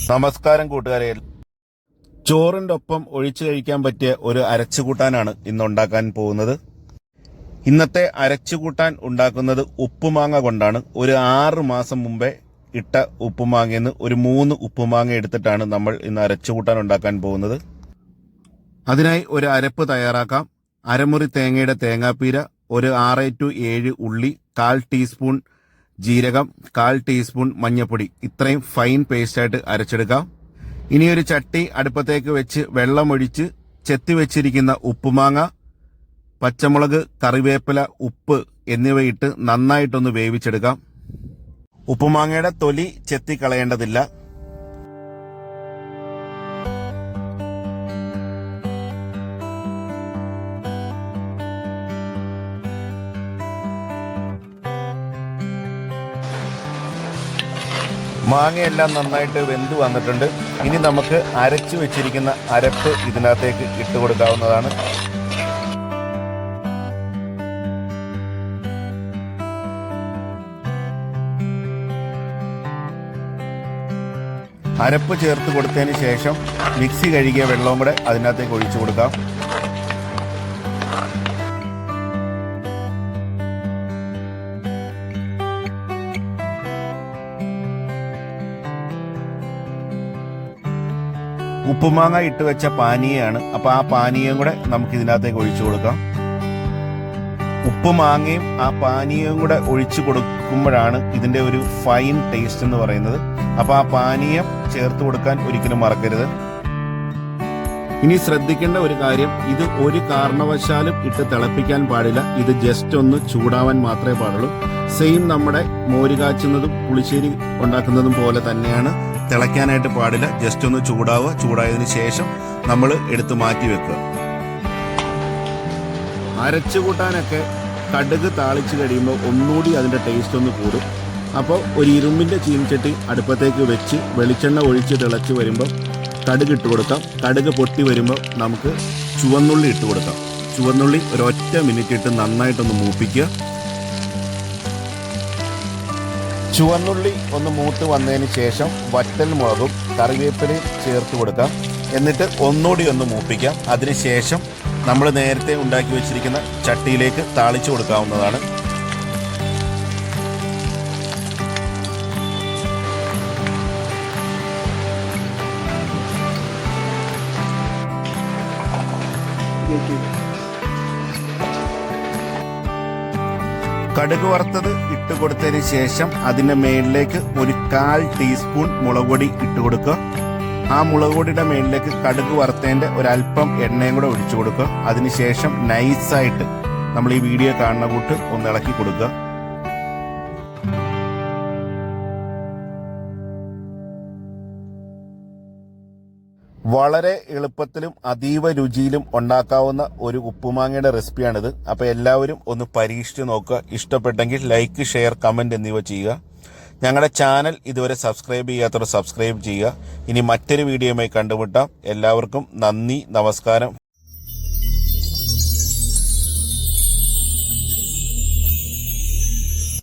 നമസ്കാരം കൂട്ടുകാരെ. ചോറിൻ്റെ ഒപ്പം ഒഴിച്ചു കഴിക്കാൻ പറ്റിയ ഒരു അരച്ചുകൂട്ടാനാണ് ഇന്ന് ഉണ്ടാക്കാൻ പോകുന്നത്. ഇന്നത്തെ അരച്ചുകൂട്ടാൻ ഉണ്ടാക്കുന്നത് ഉപ്പുമാങ്ങ കൊണ്ടാണ്. ഒരു 6 മാസം മുമ്പേ ഇട്ട ഉപ്പുമാങ്ങയിൽ നിന്ന് ഒരു 3 ഉപ്പുമാങ്ങ എടുത്തിട്ടാണ് നമ്മൾ ഇന്ന് അരച്ചുകൂട്ടാൻ ഉണ്ടാക്കാൻ പോകുന്നത്. അതിനായി ഒരു അരപ്പ് തയ്യാറാക്കാം. അരമുറി തേങ്ങയുടെ തേങ്ങാപ്പീര, ഒരു 6 to 7 ഉള്ളി, 1/4 ടീസ്പൂൺ ജീരകം, 1/4 ടീസ്പൂൺ മഞ്ഞൾപ്പൊടി, ഇത്രയും ഫൈൻ പേസ്റ്റായിട്ട് അരച്ചെടുക്കാം. ഇനി ഒരു ചട്ടി അടുപ്പത്തേക്ക് വെച്ച് വെള്ളമൊഴിച്ച് ചെത്തി വെച്ചിരിക്കുന്ന ഉപ്പുമാങ്ങ, പച്ചമുളക്, കറിവേപ്പില, ഉപ്പ് എന്നിവയിട്ട് നന്നായിട്ടൊന്ന് വേവിച്ചെടുക്കാം. ഉപ്പുമാങ്ങയുടെ തൊലി ചെത്തി കളയേണ്ടതില്ല. മാങ്ങയെല്ലാം നന്നായിട്ട് വെന്ത് വന്നിട്ടുണ്ട്. ഇനി നമുക്ക് അരച്ചു വെച്ചിരിക്കുന്ന അരപ്പ് ഇതിനകത്തേക്ക് ഇട്ട് കൊടുക്കാവുന്നതാണ്. അരപ്പ് ചേർത്ത് കൊടുത്തതിന് ശേഷം മിക്സി കഴുകിയ വെള്ളവും കൂടെ അതിനകത്തേക്ക് ഒഴിച്ചു കൊടുക്കാം. ഉപ്പുമാങ്ങ ഇട്ട് വെച്ച പാനീയമാണ്. അപ്പോൾ ആ പാനീയം കൂടെ നമുക്ക് ഇതിനകത്തേക്ക് ഒഴിച്ചു കൊടുക്കാം. ഉപ്പുമാങ്ങയും ആ പാനീയവും കൂടെ ഒഴിച്ചു കൊടുക്കുമ്പോഴാണ് ഇതിൻ്റെ ഒരു ഫൈൻ ടേസ്റ്റ് എന്ന് പറയുന്നത്. അപ്പോൾ ആ പാനീയം ചേർത്ത് കൊടുക്കാൻ ഒരിക്കലും മറക്കരുത്. ഇനി ശ്രദ്ധിക്കേണ്ട ഒരു കാര്യം, ഇത് ഒരു കാരണവശാലും ഇട്ട് തിളപ്പിക്കാൻ പാടില്ല. ഇത് ജസ്റ്റ് ഒന്ന് ചൂടാവാൻ മാത്രമേ പാടുള്ളൂ. സെയിം നമ്മുടെ മോര് കാച്ചുന്നതും പുളിശ്ശേരി ഉണ്ടാക്കുന്നതും പോലെ തന്നെയാണ്. തിളയ്ക്കാനായിട്ട് പാടില്ല. ജസ്റ്റ് ഒന്ന് ചൂടാവുക. ചൂടായതിനു ശേഷം നമ്മൾ എടുത്ത് മാറ്റി വെക്കുക. അരച്ചു കൂട്ടാനൊക്കെ കടുക് താളിച്ച് കഴിയുമ്പോൾ ഒന്നുകൂടി അതിൻ്റെ ടേസ്റ്റ് ഒന്ന് കൂടും. അപ്പോൾ ഒരു ഇരുമ്പിൻ്റെ ചീനിച്ചട്ടി അടുപ്പത്തേക്ക് വെച്ച് വെളിച്ചെണ്ണ ഒഴിച്ച് തിളച്ച് വരുമ്പോൾ കടുക് ഇട്ട് കൊടുക്കാം. കടുക് പൊട്ടി വരുമ്പോൾ നമുക്ക് ചുവന്നുള്ളി ഇട്ട് കൊടുക്കാം. ചുവന്നുള്ളി ഒരൊറ്റ മിനിറ്റ് ഇട്ട് നന്നായിട്ടൊന്ന് മൂപ്പിക്കുക. ചുവന്നുള്ളി ഒന്ന് മൂത്ത് വന്നതിന് ശേഷം വറ്റൽ മുളകും കറിവേപ്പിലയും ചേർത്ത് കൊടുക്കാം. എന്നിട്ട് ഒന്നുകൂടി ഒന്ന് മൂപ്പിക്കാം. അതിനുശേഷം നമ്മൾ നേരത്തെ ഉണ്ടാക്കി വെച്ചിരിക്കുന്ന ചട്ടിയിലേക്ക് താളിച്ചു കൊടുക്കാവുന്നതാണ്. കടുക് വറുത്തത് ഇട്ട് കൊടുത്തതിന് ശേഷം അതിൻ്റെ മേളിലേക്ക് ഒരു 1/4 ടീസ്പൂൺ മുളക് പൊടി ഇട്ട് കൊടുക്കുക. ആ മുളക് പൊടിയുടെ മേളിലേക്ക് കടുക് വറുത്തതിൻ്റെ ഒരല്പം എണ്ണയും കൂടെ ഒഴിച്ചു കൊടുക്കുക. അതിനുശേഷം നൈസായിട്ട് നമ്മൾ ഈ വീഡിയോ കാണുന്ന കൂട്ട് ഒന്ന് ഇളക്കി കൊടുക്കുക. വളരെ എളുപ്പത്തിലും അതീവ രുചിയിലും ഉണ്ടാക്കാവുന്ന ഒരു ഉപ്പുമാങ്ങയുടെ റെസിപ്പിയാണിത്. അപ്പോൾ എല്ലാവരും ഒന്ന് പരീക്ഷിച്ച് നോക്കുക. ഇഷ്ടപ്പെട്ടെങ്കിൽ ലൈക്ക്, ഷെയർ, കമൻറ്റ് എന്നിവ ചെയ്യുക. ഞങ്ങളുടെ ചാനൽ ഇതുവരെ സബ്സ്ക്രൈബ് ചെയ്യാത്തവർ സബ്സ്ക്രൈബ് ചെയ്യുക. ഇനി മറ്റൊരു വീഡിയോയുമായി കണ്ടുമുട്ടാം. എല്ലാവർക്കും നന്ദി, നമസ്കാരം.